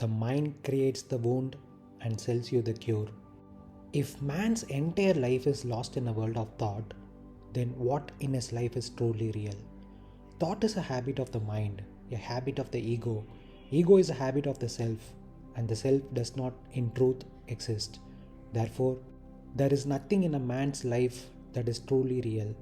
The mind creates the wound and sells you the cure. If man's entire life is lost in a world of thought, then what in his life is truly real? Thought is a habit of the mind, a habit of the ego. Ego is a habit of the self, and the self does not in truth exist. Therefore, there is nothing in a man's life that is truly real.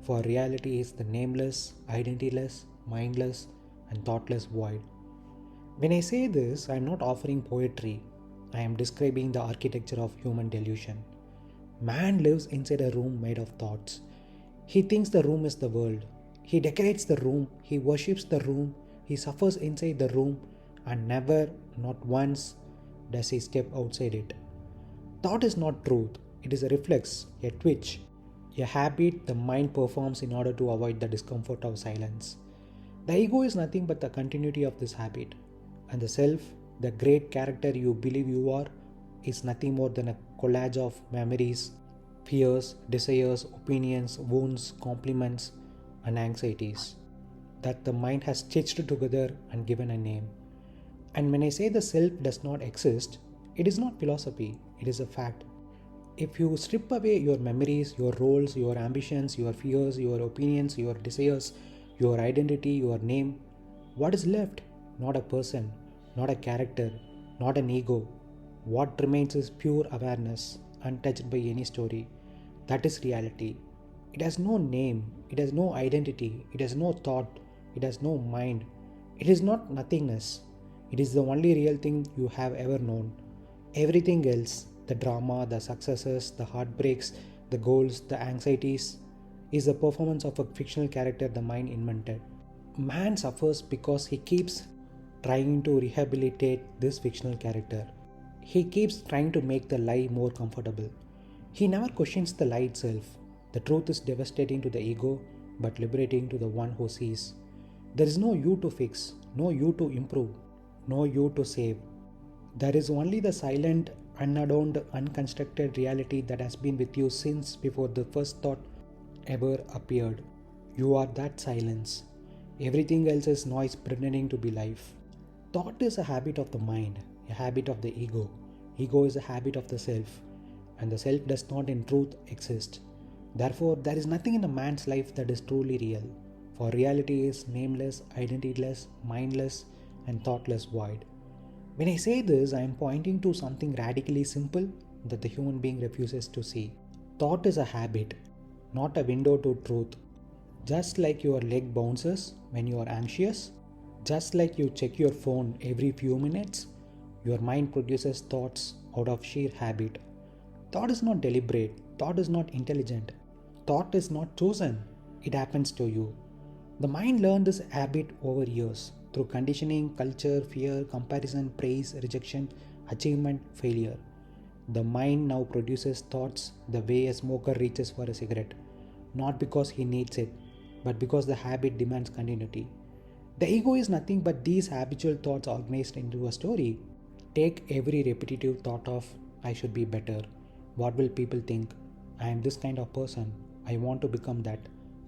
For reality is the nameless, identityless, mindless, and thoughtless void. When I say this, I am not offering poetry. I am describing the architecture of human delusion. Man lives inside a room made of thoughts. He thinks the room is the world. He decorates the room. He worships the room. He suffers inside the room, and never, not once, does he step outside it. Thought is not truth. It is a reflex, a twitch, a habit the mind performs in order to avoid the discomfort of silence. The ego is nothing but the continuity of this habit, and the self, the great character you believe you are, is nothing more than a collage of memories, fears, desires, opinions, wounds, compliments, and anxieties that the mind has stitched together and given a name. And when I say the self does not exist, it is not philosophy, it is a fact. If you strip away your memories, your roles, your ambitions, your fears, your opinions, your desires, your identity, your name, what is left? Not a person, not a character, not an ego. What remains is pure awareness, untouched by any story. That is reality. It has no name, it has no identity, it has no thought, it has no mind. It is not nothingness. It is the only real thing you have ever known. Everything else, the drama, the successes, the heartbreaks, the goals, the anxieties, is the performance of a fictional character the mind invented. Man suffers because he keeps trying to rehabilitate this fictional character. He keeps trying to make the lie more comfortable. He never questions the lie itself. The truth is devastating to the ego, but liberating to the one who sees. There is no you to fix, no you to improve, no you to save. There is only the silent, unadorned, unconstructed reality that has been with you since before the first thought ever appeared. You are that silence. Everything else is noise pretending to be life. Thought is a habit of the mind, a habit of the ego. Ego is a habit of the self, and the self does not in truth exist. Therefore, there is nothing in a man's life that is truly real, for reality is nameless, identityless, mindless, and thoughtless void. When I say this, I am pointing to something radically simple that the human being refuses to see. Thought is a habit, not a window to truth. Just like your leg bounces when you are anxious, just like you check your phone every few minutes, your mind produces thoughts out of sheer habit. Thought is not deliberate, thought is not intelligent, thought is not chosen, it happens to you. The mind learned this habit over years through conditioning, culture, fear, comparison, praise, rejection, achievement, failure. The mind now produces thoughts the way a smoker reaches for a cigarette, not because he needs it, but because the habit demands continuity. The ego is nothing but these habitual thoughts organized into a story. Take every repetitive thought of, I should be better. What will people think? I am this kind of person. I want to become that.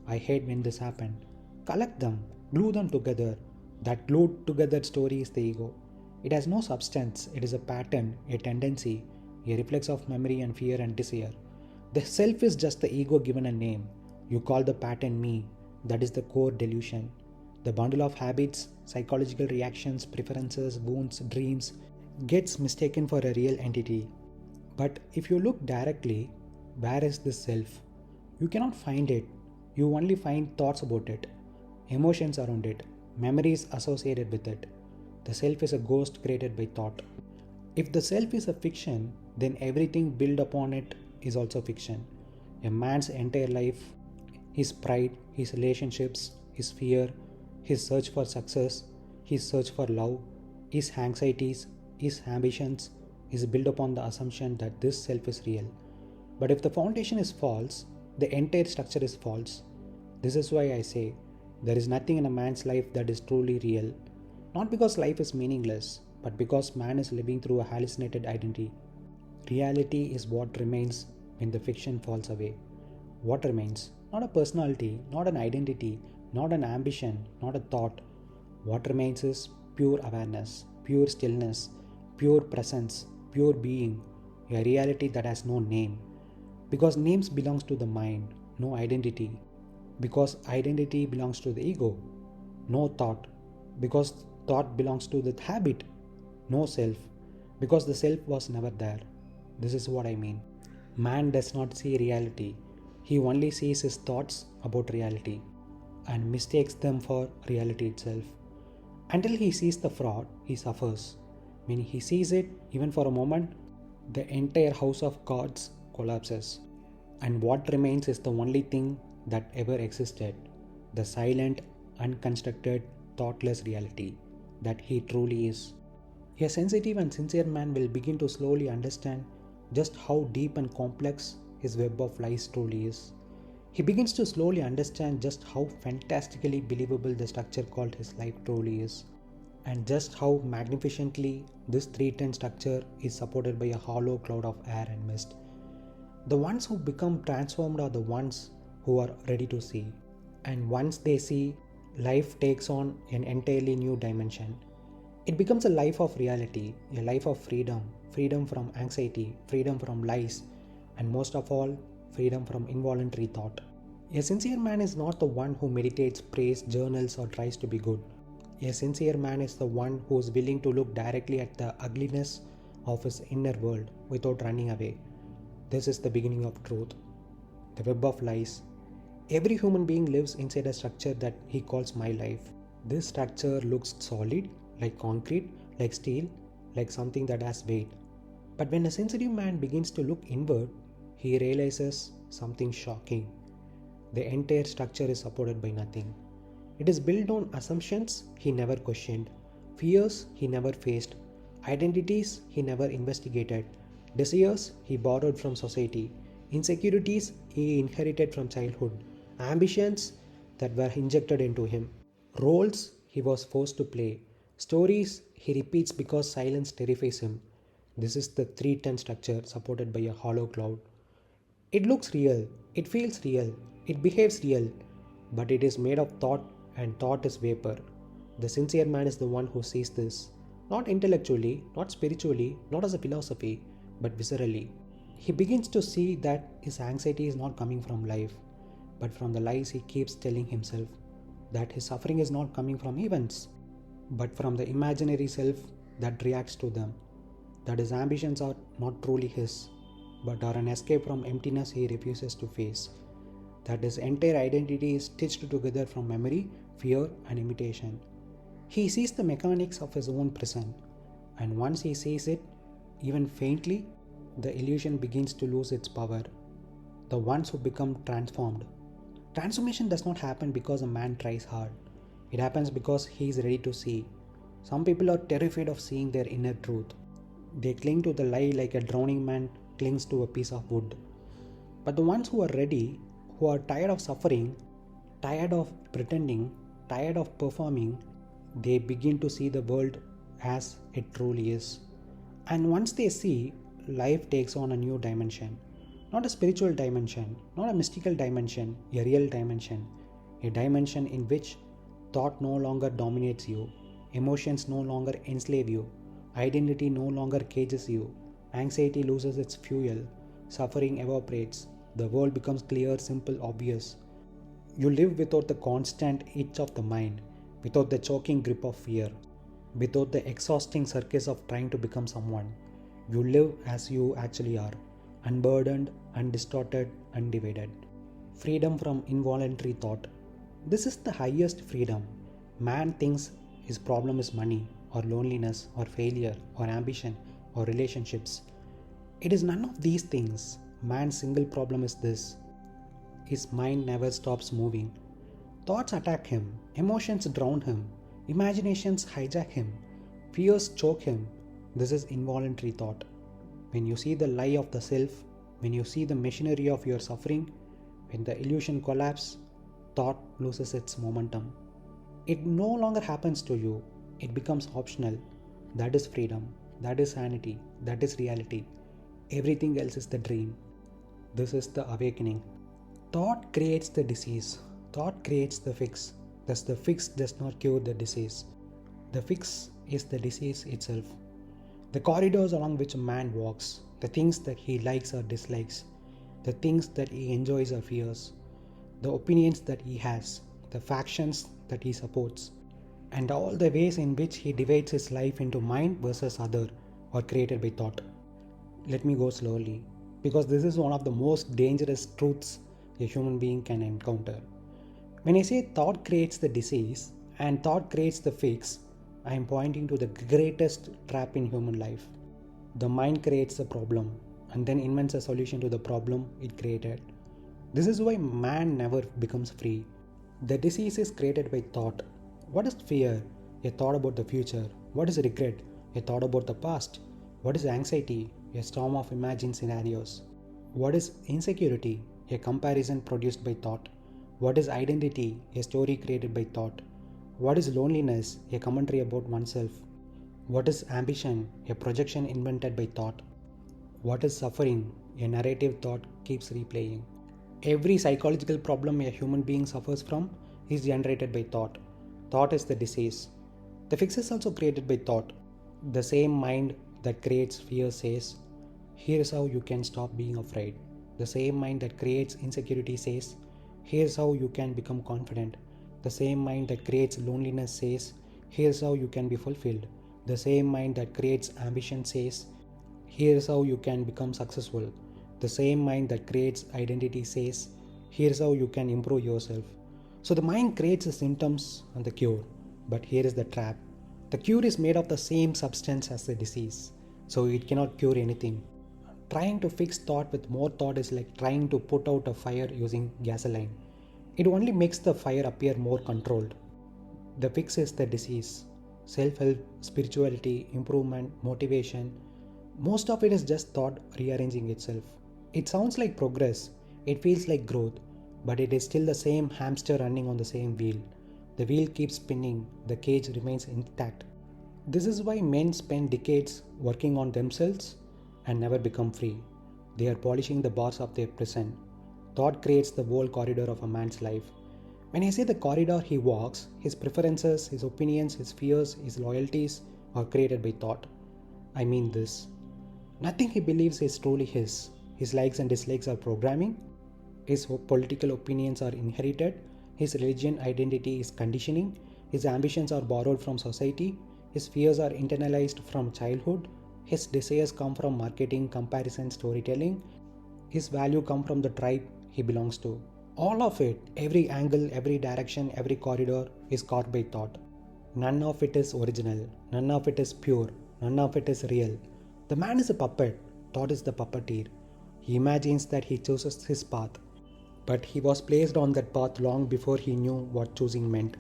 I hate when this happened. Collect them, glue them together. That glued together story is the ego. It has no substance, it is a pattern, a tendency, a reflex of memory and fear and desire. The self is just the ego given a name. You call the pattern me. That is the core delusion. The bundle of habits, psychological reactions, preferences, wounds, dreams gets mistaken for a real entity. But if you look directly, where is this self? You cannot find it. You only find thoughts about it, emotions around it, memories associated with it. The self is a ghost created by thought. If the self is a fiction, then everything built upon it is also fiction. A man's entire life, his pride, his relationships, his fear, his search for success, his search for love, his anxieties, his ambitions is built upon the assumption that this self is real. But if the foundation is false, the entire structure is false. This is why I say there is nothing in a man's life that is truly real. Not because life is meaningless, but because man is living through a hallucinated identity. Reality is what remains when the fiction falls away. What remains? Not a personality, not an identity, not an ambition, not a thought. What remains is pure awareness. pure stillness, pure presence, pure being, a reality that has no name. Because names belongs to the mind, no identity. Because identity belongs to the ego, no thought. Because thought belongs to the habit, no self. Because the self was never there. This is what I mean. Man does not see reality. He only sees his thoughts about reality and mistakes them for reality itself. Until he sees the fraud, he suffers. When he sees it, even for a moment, the entire house of cards collapses. And what remains is the only thing that ever existed, the silent, unconstructed, thoughtless reality that he truly is. A sensitive and sincere man will begin to slowly understand just how deep and complex his web of lies truly is. He begins to slowly understand just how fantastically believable the structure called his life truly is, and just how magnificently this 310 structure is supported by a hollow cloud of air and mist. The ones who become transformed are the ones who are ready to see. And once they see, life takes on an entirely new dimension. It becomes a life of reality, a life of freedom, freedom from anxiety, freedom from lies, and most of all, freedom from involuntary thought. A sincere man is not the one who meditates, prays, journals, or tries to be good. A sincere man is the one who is willing to look directly at the ugliness of his inner world without running away. This is the beginning of truth. The web of lies. Every human being lives inside a structure that he calls my life. This structure looks solid, like concrete, like steel, like something that has weight. But when a sensitive man begins to look inward, he realizes something shocking. The entire structure is supported by nothing. It is built on assumptions he never questioned, fears he never faced, identities he never investigated, desires he borrowed from society, insecurities he inherited from childhood, ambitions that were injected into him, roles he was forced to play, stories he repeats because silence terrifies him. This is the 310 structure supported by a hollow cloud. It looks real, it feels real, it behaves real, but it is made of thought, and thought is vapor. The sincere man is the one who sees this, not intellectually, not spiritually, not as a philosophy, but viscerally. He begins to see that his anxiety is not coming from life, but from the lies he keeps telling himself, that his suffering is not coming from events, but from the imaginary self that reacts to them, that his ambitions are not truly his, but are an escape from emptiness he refuses to face, that his entire identity is stitched together from memory, fear, and imitation. He sees the mechanics of his own prison, and once he sees it, even faintly, the illusion begins to lose its power. The ones who become transformed. Transformation does not happen because a man tries hard. It happens because he is ready to see. Some people are terrified of seeing their inner truth. They cling to the lie like a drowning man clings to a piece of wood. But the ones who are ready, who are tired of suffering, tired of pretending, tired of performing, they begin to see the world as it truly is. And once they see, life takes on a new dimension. Not a spiritual dimension, not a mystical dimension, a real dimension. A dimension in which thought no longer dominates you, emotions no longer enslave you, identity no longer cages you, anxiety loses its fuel, suffering evaporates, the world becomes clear, simple, obvious. You live without the constant itch of the mind, without the choking grip of fear, without the exhausting circus of trying to become someone. You live as you actually are, unburdened, undistorted, undivided. Freedom from involuntary thought. This is the highest freedom. Man thinks his problem is money, or loneliness, or failure, or ambition, or relationships. It is none of these things. Man's single problem is this: his mind never stops moving. Thoughts attack him, emotions drown him, imaginations hijack him, fears choke him. This is involuntary thought. When you see the lie of the self, when you see the machinery of your suffering, when the illusion collapses, thought loses its momentum. It no longer happens to you, it becomes optional. That is freedom, that is sanity, that is reality. Everything else is the dream. This is the awakening. Thought creates the disease, thought creates the fix. Thus, the fix does not cure the disease. The fix is the disease itself. The corridors along which a man walks, the things that he likes or dislikes, the things that he enjoys or fears, the opinions that he has, the factions that he supports, and all the ways in which he divides his life into mind versus other or created by thought. Let me go slowly, because this is one of the most dangerous truths a human being can encounter. When I say thought creates the disease and thought creates the fix, I am pointing to the greatest trap in human life. The mind creates the problem and then invents a solution to the problem it created. This is why man never becomes free. The disease is created by thought. What is fear? A thought about the future. What is regret? A thought about the past. What is anxiety? A storm of imagined scenarios. What is insecurity? A comparison produced by thought. What is identity? A story created by thought. What is loneliness? A commentary about oneself. What is ambition? A projection invented by thought. What is suffering? A narrative thought keeps replaying. Every psychological problem a human being suffers from is generated by thought. Thought is the disease. The fix is also created by thought. The same mind that creates fear says, "Here's how you can stop being afraid." The same mind that creates insecurity says, "Here's how you can become confident." The same mind that creates loneliness says, "Here's how you can be fulfilled." The same mind that creates ambition says, "Here's how you can become successful." The same mind that creates identity says, "Here's how you can improve yourself." So the mind creates the symptoms and the cure. But here is the trap. The cure is made of the same substance as the disease, so it cannot cure anything. Trying to fix thought with more thought is like trying to put out a fire using gasoline. It only makes the fire appear more controlled. The fix is the disease. Self-help, spirituality, improvement, motivation. Most of it is just thought rearranging itself. It sounds like progress. It feels like growth. But it is still the same hamster running on the same wheel. The wheel keeps spinning. The cage remains intact. This is why men spend decades working on themselves and never become free. They are polishing the bars of their prison. Thought creates the whole corridor of a man's life. When I say the corridor he walks, his preferences, his opinions, his fears, his loyalties are created by thought. I mean this. Nothing he believes is truly his. His likes and dislikes are programming. His political opinions are inherited. His religion identity is conditioning. His ambitions are borrowed from society. His fears are internalized from childhood. His desires come from marketing, comparison, storytelling. His value come from the tribe he belongs to. All of it, every angle, every direction, every corridor is carved by thought. None of it is original. None of it is pure. None of it is real. The man is a puppet. Thought is the puppeteer. He imagines that he chooses his path. But he was placed on that path long before he knew what choosing meant.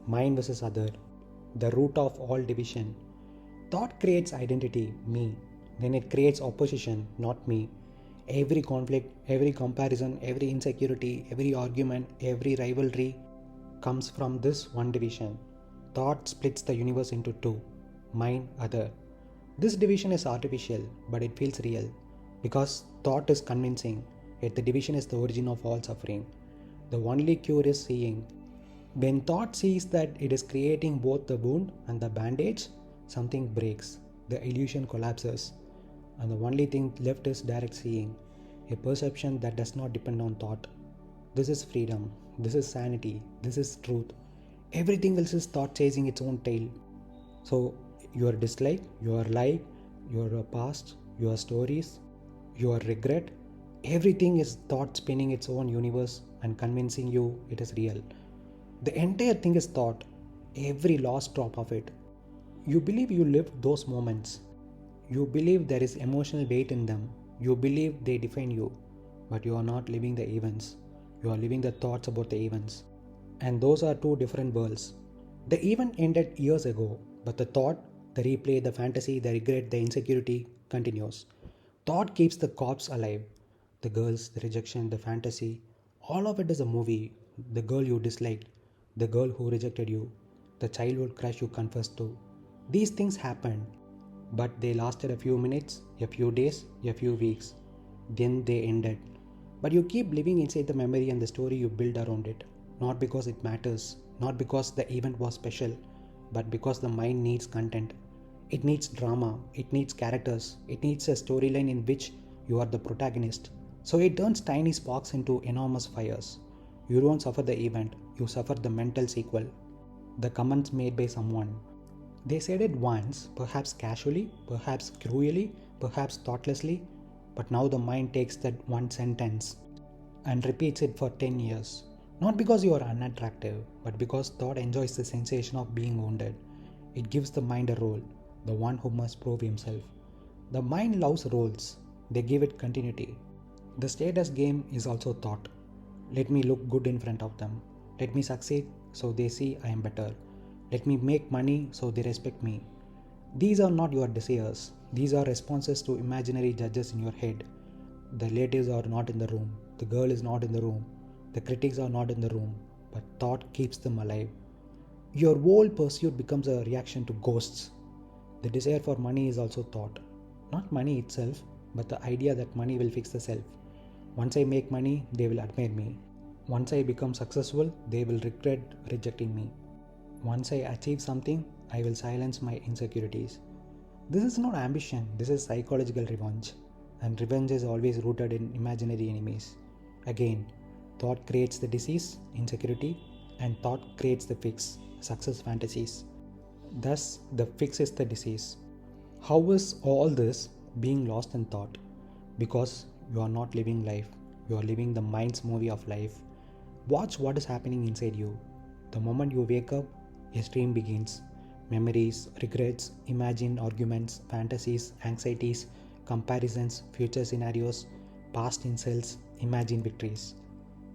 Mine versus other. The root of all division. Thought creates identity, me. Then it creates opposition, not me. Every conflict, every comparison, every insecurity, every argument, every rivalry comes from this one division. Thought splits the universe into two. Mine, other. This division is artificial, but it feels real. Because thought is convincing, yet the division is the origin of all suffering. The only cure is seeing. When thought sees that it is creating both the wound and the bandage, something breaks. The illusion collapses. And the only thing left is direct seeing, a perception that does not depend on thought. This is freedom. This is sanity. This is truth. Everything else is thought chasing its own tail. So, your dislike, your like, your past, your stories, your regret, everything is thought spinning its own universe and convincing you it is real. The entire thing is thought, every last drop of it. You believe you lived those moments. You believe there is emotional weight in them. You believe they define you. But you are not living the events. You are living the thoughts about the events. And those are two different worlds. The event ended years ago, but the thought, the replay, the fantasy, the regret, the insecurity continues. Thought keeps the corpse alive. The girls, the rejection, the fantasy, all of it is a movie. The girl you disliked, the girl who rejected you, the childhood crush you confessed to. These things happened, but they lasted a few minutes, a few days, a few weeks. Then they ended. But you keep living inside the memory and the story you build around it. Not because it matters, not because the event was special. but because the mind needs content. It needs drama, it needs characters, it needs a storyline in which you are the protagonist. So it turns tiny sparks into enormous fires. You don't suffer the event, you suffer the mental sequel. The comments made by someone. They said it once, perhaps casually, perhaps cruelly, perhaps thoughtlessly, but now the mind takes that one sentence and repeats it for 10 years. Not because you are unattractive, but because thought enjoys the sensation of being wounded. It gives the mind a role, the one who must prove himself. The mind loves roles, they give it continuity. The status game is also thought. Let me look good in front of them. Let me succeed so they see I am better. Let me make money so they respect me. These are not your desires, these are responses to imaginary judges in your head. The relatives are not in the room, the girl is not in the room, the critics are not in the room, but thought keeps them alive. Your whole pursuit becomes a reaction to ghosts. The desire for money is also thought. Not money itself, but the idea that money will fix the self. Once I make money, they will admire me. Once I become successful, they will regret rejecting me. Once I achieve something, I will silence my insecurities. This is not ambition, this is psychological revenge. And revenge is always rooted in imaginary enemies. Again, thought creates the disease, insecurity, and thought creates the fix, success fantasies. Thus, the fix is the disease. How is all this being lost in thought? Because you are not living life, you are living the mind's movie of life. Watch what is happening inside you. The moment you wake up, a stream begins. Memories, regrets, imagined arguments, fantasies, anxieties, comparisons, future scenarios, past insults, imagined victories.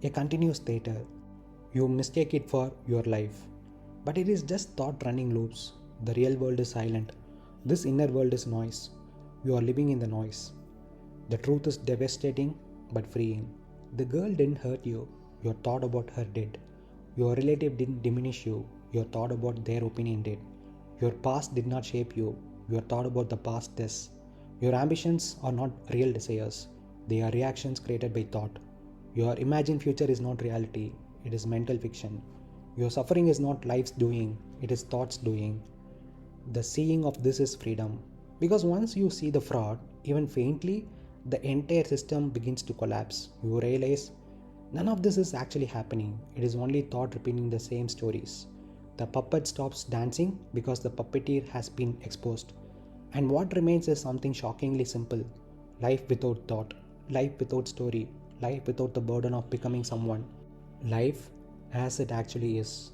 A continuous theater. You mistake it for your life. But it is just thought running loops. The real world is silent. This inner world is noise. You are living in the noise. The truth is devastating but freeing. The girl didn't hurt you. Your thought about her did. Your relative didn't diminish you. Your thought about their opinion did. Your past did not shape you. Your thought about the past does. Your ambitions are not real desires. They are reactions created by thought. Your imagined future is not reality. It is mental fiction. Your suffering is not life's doing. It is thought's doing. The seeing of this is freedom. Because once you see the fraud, even faintly, the entire system begins to collapse. You realize none of this is actually happening. It is only thought repeating the same stories. The puppet stops dancing because the puppeteer has been exposed. And what remains is something shockingly simple. Life without thought. Life without story. Life without the burden of becoming someone. Life as it actually is.